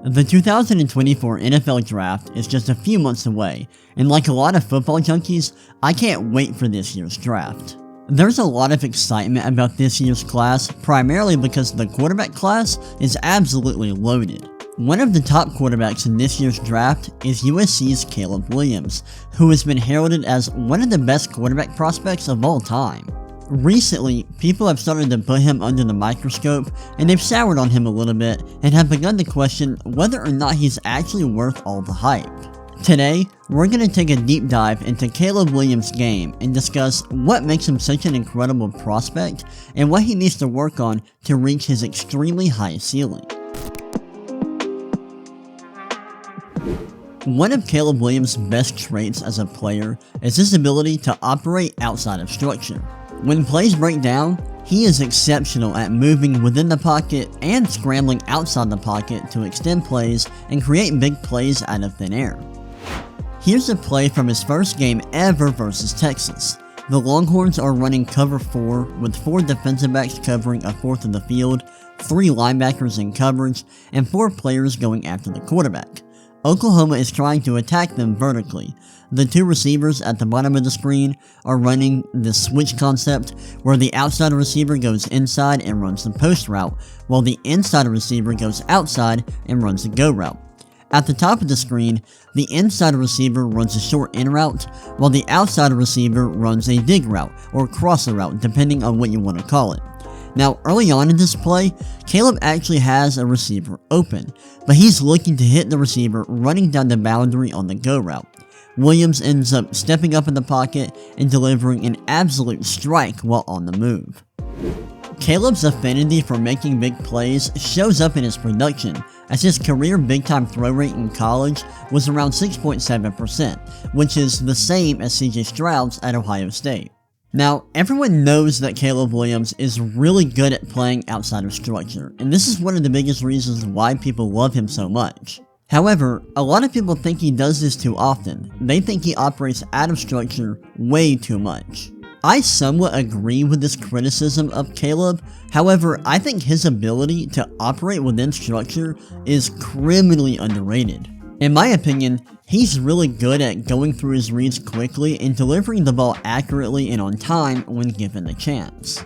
The 2024 NFL Draft is just a few months away, and like a lot of football junkies, I can't wait for this year's draft. There's a lot of excitement about this year's class, primarily because the quarterback class is absolutely loaded. One of the top quarterbacks in this year's draft is USC's Caleb Williams, who has been heralded as one of the best quarterback prospects of all time. Recently, people have started to put him under the microscope, and they've soured on him a little bit and have begun to question whether or not he's actually worth all the hype. Today, we're going to take a deep dive into Caleb Williams' game and discuss what makes him such an incredible prospect and what he needs to work on to reach his extremely high ceiling. One of Caleb Williams' best traits as a player is his ability to operate outside of structure. When plays break down, he is exceptional at moving within the pocket and scrambling outside the pocket to extend plays and create big plays out of thin air. Here's a play from his first game ever versus Texas. The Longhorns are running cover 4 with 4 defensive backs covering a fourth of the field, 3 linebackers in coverage, and 4 players going after the quarterback. Oklahoma is trying to attack them vertically. The 2 receivers at the bottom of the screen are running the switch concept, where the outside receiver goes inside and runs the post route, while the inside receiver goes outside and runs the go route. At the top of the screen, the inside receiver runs a short in route, while the outside receiver runs a dig route, or crosser route, depending on what you want to call it. Now, early on in this play, Caleb actually has a receiver open, but he's looking to hit the receiver running down the boundary on the go route. Williams ends up stepping up in the pocket and delivering an absolute strike while on the move. Caleb's affinity for making big plays shows up in his production, as his career big-time throw rate in college was around 6.7%, which is the same as CJ Stroud's at Ohio State. Now, everyone knows that Caleb Williams is really good at playing outside of structure, and this is one of the biggest reasons why people love him so much. However, a lot of people think he does this too often. They think he operates out of structure way too much. I somewhat agree with this criticism of Caleb. However, I think his ability to operate within structure is criminally underrated. In my opinion, he's really good at going through his reads quickly and delivering the ball accurately and on time when given the chance.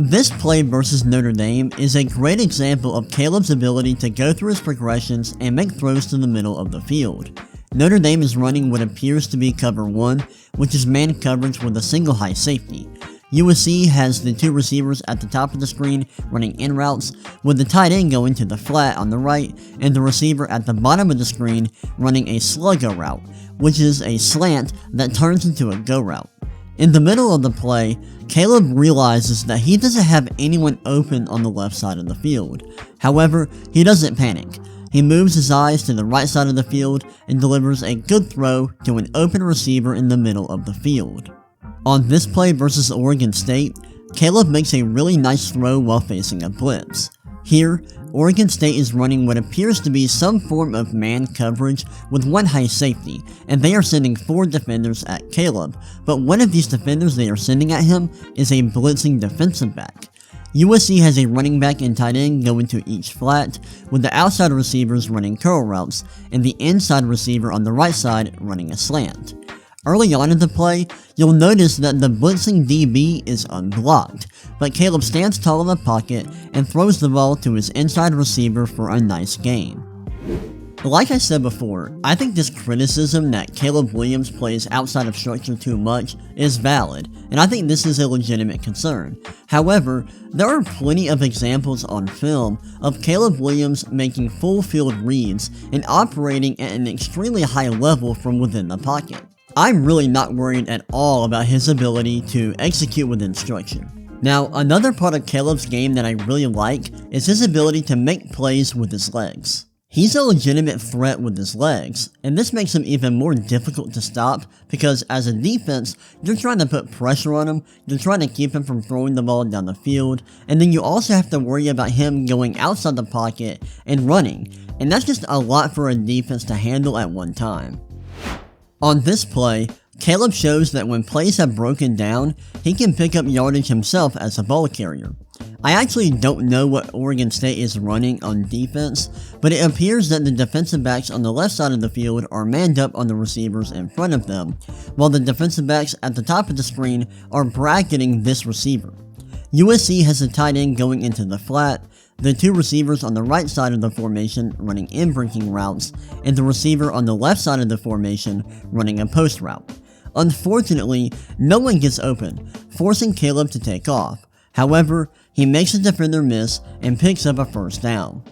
This play versus Notre Dame is a great example of Caleb's ability to go through his progressions and make throws to the middle of the field. Notre Dame is running what appears to be cover 1, which is man coverage with a single high safety. USC has the 2 receivers at the top of the screen running in routes, with the tight end going to the flat on the right, and the receiver at the bottom of the screen running a sluggo route, which is a slant that turns into a go route. In the middle of the play, Caleb realizes that he doesn't have anyone open on the left side of the field. However, he doesn't panic. He moves his eyes to the right side of the field and delivers a good throw to an open receiver in the middle of the field. On this play versus Oregon State, Caleb makes a really nice throw while facing a blitz. Here, Oregon State is running what appears to be some form of man coverage with 1 high safety, and they are sending 4 defenders at Caleb, but one of these defenders they are sending at him is a blitzing defensive back. USC has a running back and tight end going to each flat, with the outside receivers running curl routes, and the inside receiver on the right side running a slant. Early on in the play, you'll notice that the blitzing DB is unblocked, but Caleb stands tall in the pocket and throws the ball to his inside receiver for a nice gain. Like I said before, I think this criticism that Caleb Williams plays outside of structure too much is valid, and I think this is a legitimate concern. However, there are plenty of examples on film of Caleb Williams making full field reads and operating at an extremely high level from within the pocket. I'm really not worried at all about his ability to execute within structure. Now, another part of Caleb's game that I really like is his ability to make plays with his legs. He's a legitimate threat with his legs, and this makes him even more difficult to stop because as a defense, you're trying to put pressure on him, you're trying to keep him from throwing the ball down the field, and then you also have to worry about him going outside the pocket and running, and that's just a lot for a defense to handle at one time. On this play, Caleb shows that when plays have broken down, he can pick up yardage himself as a ball carrier. I actually don't know what Oregon State is running on defense, but it appears that the defensive backs on the left side of the field are manned up on the receivers in front of them, while the defensive backs at the top of the screen are bracketing this receiver. USC has a tight end going into the flat, the two receivers on the right side of the formation running in-breaking routes, and the receiver on the left side of the formation running a post route. Unfortunately, no one gets open, forcing Caleb to take off. However, he makes a defender miss and picks up a first down.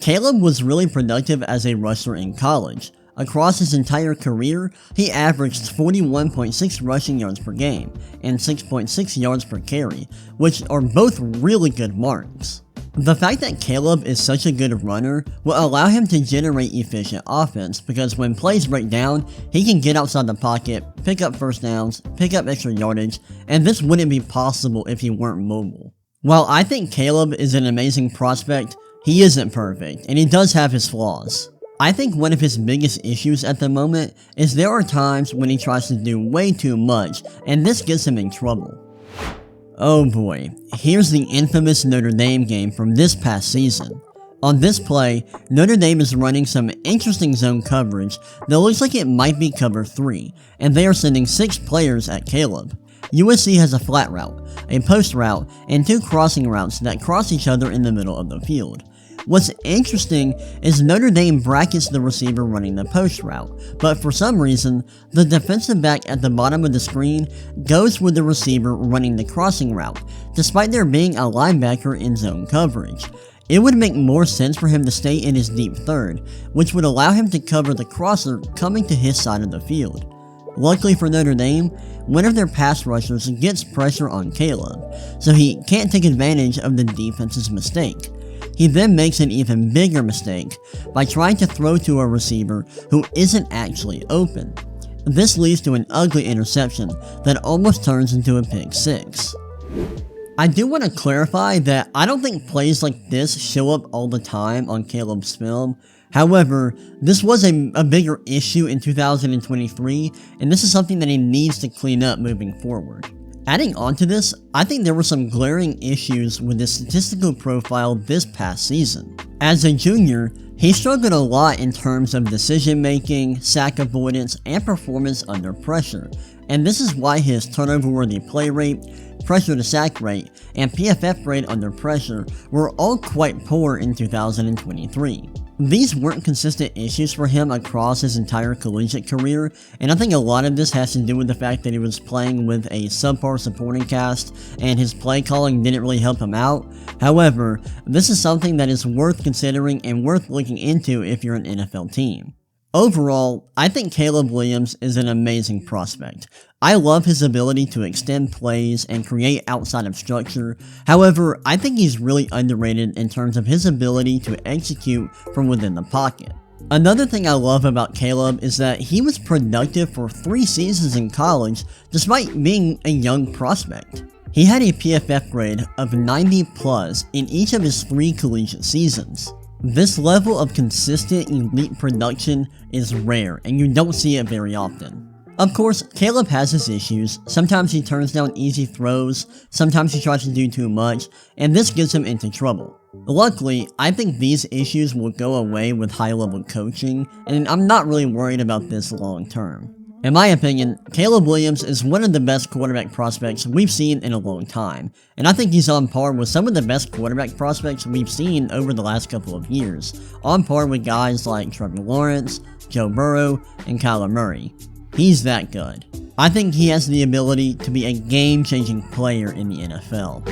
Caleb was really productive as a rusher in college. Across his entire career, he averaged 41.6 rushing yards per game and 6.6 yards per carry, which are both really good marks. The fact that Caleb is such a good runner will allow him to generate efficient offense because when plays break down, he can get outside the pocket, pick up first downs, pick up extra yardage, and this wouldn't be possible if he weren't mobile. While I think Caleb is an amazing prospect, he isn't perfect, and he does have his flaws. I think one of his biggest issues at the moment is there are times when he tries to do way too much, and this gets him in trouble. Oh boy, here's the infamous Notre Dame game from this past season. On this play, Notre Dame is running some interesting zone coverage that looks like it might be cover 3, and they are sending 6 players at Caleb. USC has a flat route, a post route, and 2 crossing routes that cross each other in the middle of the field. What's interesting is Notre Dame brackets the receiver running the post route, but for some reason, the defensive back at the bottom of the screen goes with the receiver running the crossing route, despite there being a linebacker in zone coverage. It would make more sense for him to stay in his deep third, which would allow him to cover the crosser coming to his side of the field. Luckily for Notre Dame, one of their pass rushers gets pressure on Caleb, so he can't take advantage of the defense's mistake. He then makes an even bigger mistake by trying to throw to a receiver who isn't actually open. This leads to an ugly interception that almost turns into a pick 6. I do want to clarify that I don't think plays like this show up all the time on Caleb's film. However, this was a bigger issue in 2023, and this is something that he needs to clean up moving forward. Adding on to this, I think there were some glaring issues with his statistical profile this past season. As a junior, he struggled a lot in terms of decision making, sack avoidance, and performance under pressure, and this is why his turnover-worthy play rate, pressure to sack rate, and PFF rate under pressure were all quite poor in 2023. These weren't consistent issues for him across his entire collegiate career, and I think a lot of this has to do with the fact that he was playing with a subpar supporting cast and his play calling didn't really help him out. However, this is something that is worth considering and worth looking into if you're an NFL team. Overall, I think Caleb Williams is an amazing prospect. I love his ability to extend plays and create outside of structure. However, I think he's really underrated in terms of his ability to execute from within the pocket. Another thing I love about Caleb is that he was productive for 3 seasons in college despite being a young prospect. He had a PFF grade of 90+ in each of his 3 collegiate seasons. This level of consistent elite production is rare and you don't see it very often. Of course, Caleb has his issues. Sometimes he turns down easy throws, sometimes he tries to do too much, and this gets him into trouble. Luckily, I think these issues will go away with high-level coaching, and I'm not really worried about this long term. In my opinion, Caleb Williams is one of the best quarterback prospects we've seen in a long time, and I think he's on par with some of the best quarterback prospects we've seen over the last couple of years, on par with guys like Trevor Lawrence, Joe Burrow, and Kyler Murray. He's that good. I think he has the ability to be a game-changing player in the NFL.